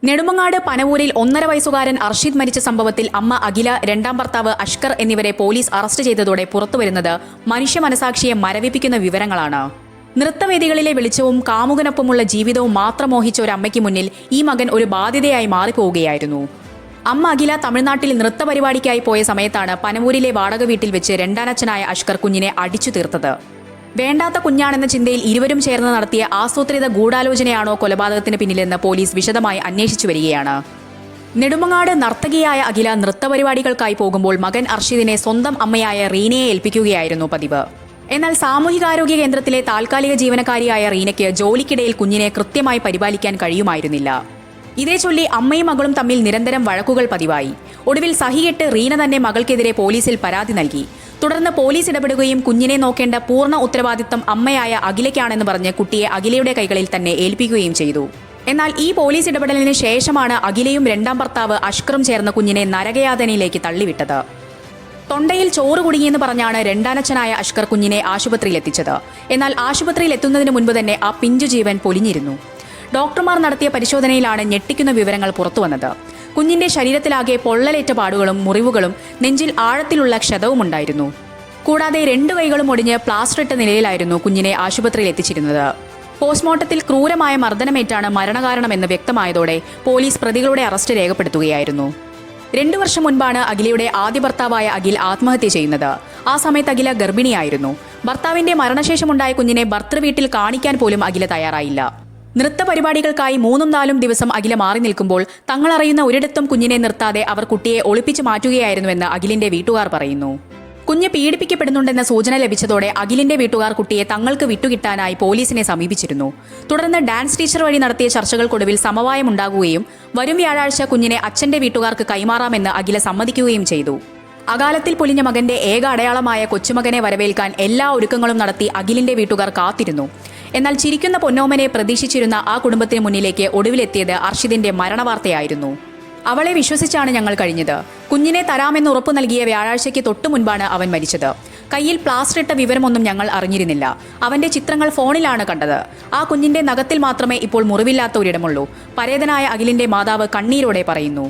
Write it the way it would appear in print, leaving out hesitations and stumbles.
നെടുമങ്ങാട് പനവൂരിൽ 1.5 വയസ്സുകാരൻ അർഷിദ് മരിച്ച സംഭവത്തിൽ അമ്മ അഖില, രണ്ടാം ഭർത്താവ് അഷ്കർ എന്നിവരെ പോലീസ് അറസ്റ്റ് ചെയ്തതോടെ പുറത്തുവരുന്നത് മനുഷ്യ മനസാക്ഷിയെ മരവിപ്പിക്കുന്ന വിവരങ്ങളാണ്. നൃത്തവേദികളിലെ വെളിച്ചവും കാമുകനൊപ്പമുള്ള ജീവിതവും മാത്രം മോഹിച്ച ഒരു അമ്മയ്ക്ക് മുന്നിൽ ഈ മകൻ ഒരു ബാധ്യതയായി മാറിപ്പോവുകയായിരുന്നു. അമ്മ അഖില തമിഴ്നാട്ടിൽ നൃത്തപരിപാടിക്കായി പോയ സമയത്താണ് പനവൂരിലെ വാടക വീട്ടിൽ വെച്ച് രണ്ടാനച്ഛനായ അഷ്കർ കുഞ്ഞിനെ അടിച്ചു തീർത്തത്. വേണ്ടാത്ത കുഞ്ഞാണെന്ന ചിന്തയിൽ ഇരുവരും ചേർന്ന് നടത്തിയ ആസൂത്രിത ഗൂഢാലോചനയാണോ കൊലപാതകത്തിന് പിന്നിലെന്ന് പോലീസ് വിശദമായി അന്വേഷിച്ചു വരികയാണ്. നെടുമങ്ങാട് നർത്തകിയായ അഖില നൃത്തപരിപാടികൾക്കായി പോകുമ്പോൾ മകൻ അർഷിദിനെ സ്വന്തം അമ്മയായ റീനയെ ഏൽപ്പിക്കുകയായിരുന്നു പതിവ്. എന്നാൽ സാമൂഹികാരോഗ്യ കേന്ദ്രത്തിലെ താൽക്കാലിക ജീവനക്കാരിയായ റീനയ്ക്ക് ജോലിക്കിടയിൽ കുഞ്ഞിനെ കൃത്യമായി പരിപാലിക്കാൻ കഴിയുമായിരുന്നില്ല. ഇതേ ചൊല്ലി അമ്മയും മകളും തമ്മിൽ നിരന്തരം വഴക്കുകൾ പതിവായി. ഒടുവിൽ സഹികെട്ട് റീന തന്നെ മകൾക്കെതിരെ പോലീസിൽ പരാതി നൽകി. തുടർന്ന് പോലീസ് ഇടപെടുകയും കുഞ്ഞിനെ നോക്കേണ്ട പൂർണ്ണ ഉത്തരവാദിത്തം അമ്മയായ അഖിലയ്ക്കാണെന്ന് പറഞ്ഞ് കുട്ടിയെ അഖിലയുടെ കൈകളിൽ തന്നെ ഏൽപ്പിക്കുകയും ചെയ്തു. എന്നാൽ ഈ പോലീസ് ഇടപെടലിന് ശേഷമാണ് അഖിലയും രണ്ടാം ഭർത്താവ് അഷ്കറും ചേർന്ന് കുഞ്ഞിനെ നരകയാതനയിലേക്ക് തള്ളിവിട്ടത്. തൊണ്ടയിൽ ചോറ് കുടുങ്ങിയെന്ന് പറഞ്ഞാണ് രണ്ടാനച്ഛനായ അഷ്കർ കുഞ്ഞിനെ ആശുപത്രിയിലെത്തിച്ചത്. എന്നാൽ ആശുപത്രിയിൽ എത്തുന്നതിന് മുൻപ് തന്നെ ആ പിഞ്ചു ജീവൻ പൊലിഞ്ഞിരുന്നു. ഡോക്ടർമാർ നടത്തിയ പരിശോധനയിലാണ് ഞെട്ടിക്കുന്ന വിവരങ്ങൾ പുറത്തുവന്നത്. കുഞ്ഞിന്റെ ശരീരത്തിലാകെ പൊള്ളലേറ്റ പാടുകളും മുറിവുകളും നെഞ്ചിൽ ആഴത്തിലുള്ള ക്ഷതവുമുണ്ടായിരുന്നു. കൂടാതെ 2 കൈകളും ഒടിഞ്ഞ് പ്ലാസ്റ്റർ ഇട്ട നിലയിലായിരുന്നു കുഞ്ഞിനെ ആശുപത്രിയിൽ എത്തിച്ചിരുന്നത്. പോസ്റ്റ്മോർട്ടത്തിൽ ക്രൂരമായ മർദ്ദനമേറ്റാണ് മരണകാരണമെന്ന് വ്യക്തമായതോടെ പോലീസ് പ്രതികളുടെ അറസ്റ്റ് രേഖപ്പെടുത്തുകയായിരുന്നു. 2 വർഷം മുൻപാണ് അഖിലയുടെ ആദ്യ ഭർത്താവായ അഖിൽ ആത്മഹത്യ ചെയ്യുന്നത്. ആ സമയത്ത് അഖില ഗർഭിണിയായിരുന്നു. ഭർത്താവിന്റെ മരണശേഷമുണ്ടായ കുഞ്ഞിനെ ഭർത്തൃവീട്ടിൽ കാണിക്കാൻ പോലും അഖില തയ്യാറായില്ല. നൃത്ത പരിപാടികൾക്കായി 3-4 ദിവസം അഖില മാറി നിൽക്കുമ്പോൾ തങ്ങളറിയുന്ന ഒരിടത്തും കുഞ്ഞിനെ നിർത്താതെ അവർ കുട്ടിയെ ഒളിപ്പിച്ചു മാറ്റുകയായിരുന്നുവെന്ന് അഖിലിന്റെ വീട്ടുകാർ പറയുന്നു. കുഞ്ഞ് പീഡിപ്പിക്കപ്പെടുന്നുണ്ടെന്ന സൂചന ലഭിച്ചതോടെ അഖിലിന്റെ വീട്ടുകാർ കുട്ടിയെ തങ്ങൾക്ക് വിട്ടുകിട്ടാനായി പോലീസിനെ സമീപിച്ചിരുന്നു. തുടർന്ന് ഡാൻസ് ടീച്ചർ വഴി നടത്തിയ ചർച്ചകൾക്കൊടുവിൽ സമവായമുണ്ടാകുകയും വരും വ്യാഴാഴ്ച കുഞ്ഞിനെ അച്ഛന്റെ വീട്ടുകാർക്ക് കൈമാറാമെന്ന് അഖില സമ്മതിക്കുകയും ചെയ്തു. അകാലത്തിൽ പൊലിഞ്ഞ മകന്റെ ഏക അടയാളമായ കൊച്ചുമകനെ വരവേൽക്കാൻ എല്ലാ ഒരുക്കങ്ങളും നടത്തി അഖിലിന്റെ വീട്ടുകാർ കാത്തിരുന്നു. എന്നാൽ ചിരിക്കുന്ന പൊന്നോമനെ പ്രതീക്ഷിച്ചിരുന്ന ആ കുടുംബത്തിന് മുന്നിലേക്ക് ഒടുവിലെത്തിയത് അർഷിദിന്റെ മരണവാർത്തയായിരുന്നു. അവളെ വിശ്വസിച്ചാണ് ഞങ്ങൾ കഴിഞ്ഞത്. കുഞ്ഞിനെ തരാമെന്ന് ഉറപ്പു നൽകിയ വ്യാഴാഴ്ചയ്ക്ക് തൊട്ടു മുൻപാണ് അവൻ മരിച്ചത്. കയ്യിൽ പ്ലാസ്റ്റർ ഇട്ട വിവരമൊന്നും ഞങ്ങൾ അറിഞ്ഞിരുന്നില്ല. അവന്റെ ചിത്രങ്ങൾ ഫോണിലാണ് കണ്ടത്. ആ കുഞ്ഞിന്റെ നഖത്തിൽ മാത്രമേ ഇപ്പോൾ മുറിവില്ലാത്ത ഒരിടമുള്ളൂ. പരേതനായ അഖിലിന്റെ മാതാവ് കണ്ണീരോടെ പറയുന്നു.